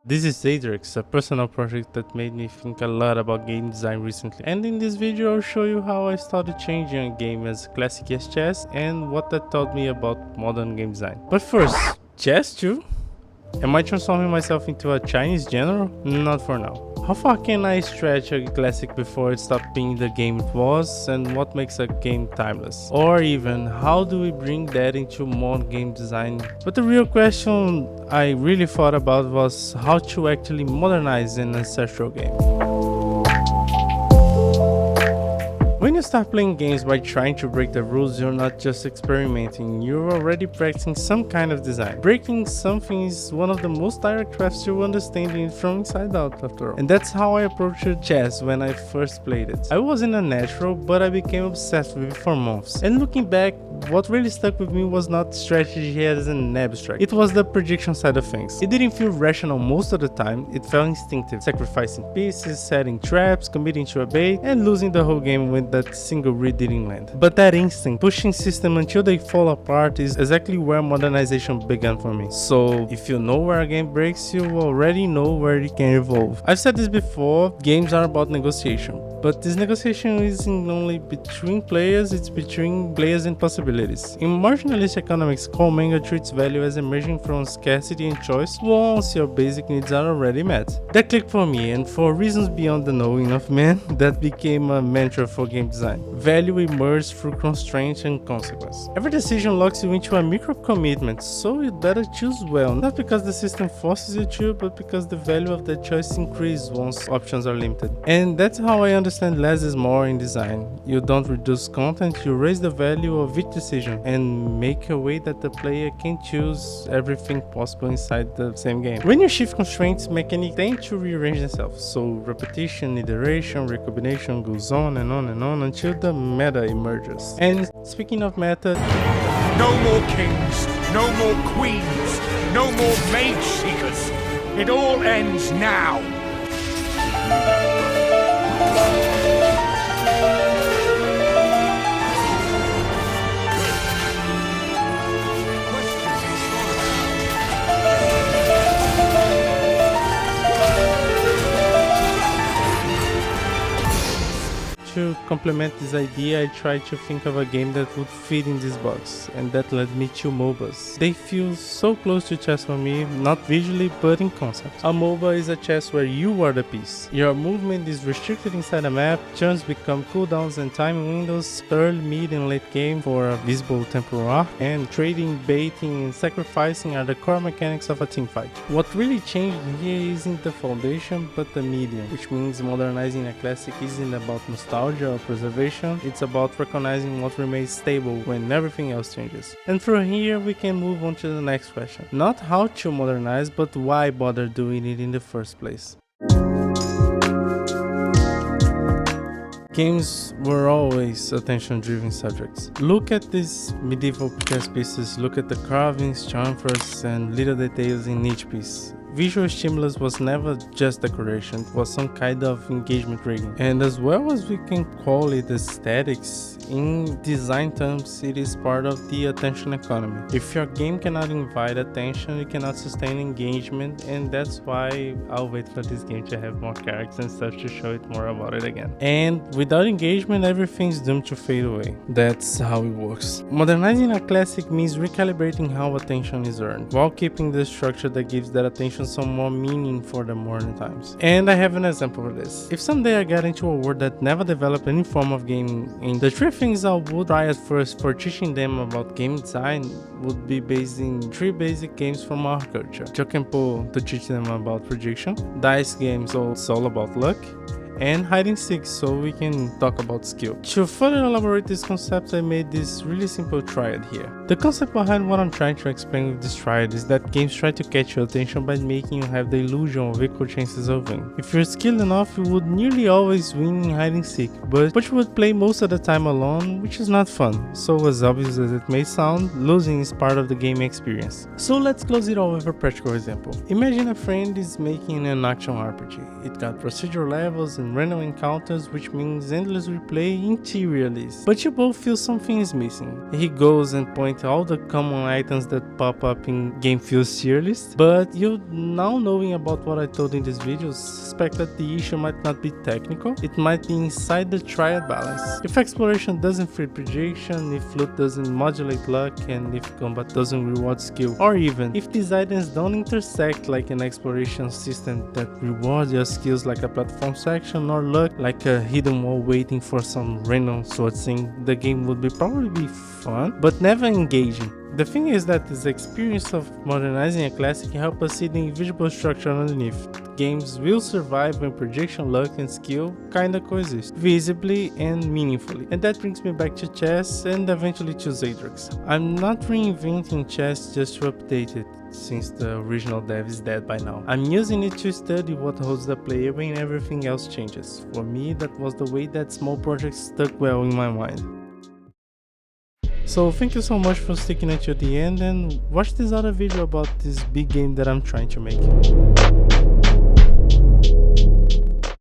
This is Zadrex, a personal project that made me think a lot about game design recently. And in this video I'll show you how I started changing a game as classic as chess and what that taught me about modern game design. But first, chess too? Am I transforming myself into a Chinese general? Not for now. How far can I stretch a classic before it stopped being the game it was, and what makes a game timeless? Or even, how do we bring that into modern game design? But the real question I really thought about was how to actually modernize an ancestral game. When you start playing games by trying to break the rules, you're not just experimenting, you're already practicing some kind of design. Breaking something is one of the most direct paths to understanding it from inside out, after all. And that's how I approached chess when I first played it. I wasn't a natural, but I became obsessed with it for months. And looking back, what really stuck with me was not strategy as an abstract. It was the prediction side of things. It didn't feel rational most of the time, it felt instinctive. Sacrificing pieces, setting traps, committing to a bait, and losing the whole game when that single read didn't land. But that instinct, pushing system until they fall apart, is exactly where modernization began for me. So if you know where a game breaks, you already know where it can evolve. I've said this before, games are about negotiation. But this negotiation isn't only between players, it's between players and possibilities. In marginalist economics, Carl Menger treats value as emerging from scarcity and choice once your basic needs are already met. That clicked for me, and for reasons beyond the knowing of man, that became a mantra for game design. Value emerges through constraint and consequence. Every decision locks you into a micro commitment, so you better choose well, not because the system forces you to, but because the value of that choice increases once options are limited. And that's how I understand less is more in design. You don't reduce content, you raise the value of each decision and make a way that the player can choose everything possible inside the same game. When you shift constraints, mechanics tend to rearrange themselves, so repetition, iteration, recombination goes on and on and on until the meta emerges. And speaking of meta, no more kings, no more queens, no more mage seekers. It all ends now. to complement this idea, I tried to think of a game that would fit in this box, and that led me to MOBAs. They feel so close to chess for me, not visually but in concept. A MOBA is a chess where you are the piece. Your movement is restricted inside a map, turns become cooldowns and time windows, early, mid and late game for a visible temporal arc, and trading, baiting and sacrificing are the core mechanics of a teamfight. What really changed here isn't the foundation but the medium, which means modernizing a classic isn't about nostalgia or preservation, it's about recognizing what remains stable when everything else changes. And from here we can move on to the next question. Not how to modernize, but why bother doing it in the first place. Games were always attention-driven subjects. Look at these medieval chess pieces, look at the carvings, chamfers, and little details in each piece. Visual stimulus was never just decoration, it was some kind of engagement rigging. And as well as we can call it aesthetics, in design terms it is part of the attention economy. If your game cannot invite attention, it cannot sustain engagement, and that's why I'll wait for this game to have more characters and stuff to show it more about it again. And without engagement, everything's doomed to fade away. That's how it works. Modernizing a classic means recalibrating how attention is earned, while keeping the structure that gives that attention some more meaning for the modern times. And I have an example for this. If someday I get into a world that never developed any form of gaming, and the three things I would try at first for teaching them about game design would be based in three basic games from our culture. Chuck and pull to teach them about prediction, dice games, so it's all about luck, and hide and seek, so we can talk about skill. To further elaborate this concept, I made this really simple triad here. The concept behind what I'm trying to explain with this triad is that games try to catch your attention by making you have the illusion of equal chances of winning. If you're skilled enough, you would nearly always win in hide and seek, but you would play most of the time alone, which is not fun. So as obvious as it may sound, losing is part of the game experience. So let's close it all with a practical example. Imagine a friend is making an action RPG. It got procedural levels and and random encounters, which means endless replay in tier list. But you both feel something is missing. He goes and points all the common items that pop up in Game Fuse tier list, but you, now knowing about what I told in this video, suspect that the issue might not be technical, it might be inside the triad balance. If exploration doesn't fit prediction, if loot doesn't modulate luck, and if combat doesn't reward skill, or even if these items don't intersect like an exploration system that rewards your skills like a platform section, or luck like a hidden wall waiting for some random sword thing, the game would probably be fun, but never engaging. The thing is that this experience of modernizing a classic helps us see the invisible structure underneath. Games will survive when prediction, luck, and skill kinda coexist, visibly and meaningfully. And that brings me back to chess and eventually to Zadrex. I'm not reinventing chess just to update it, since the original dev is dead by now. I'm using it to study what holds the player when everything else changes. For me, that was the way that small projects stuck well in my mind. So thank you so much for sticking until the end, and watch this other video about this big game that I'm trying to make.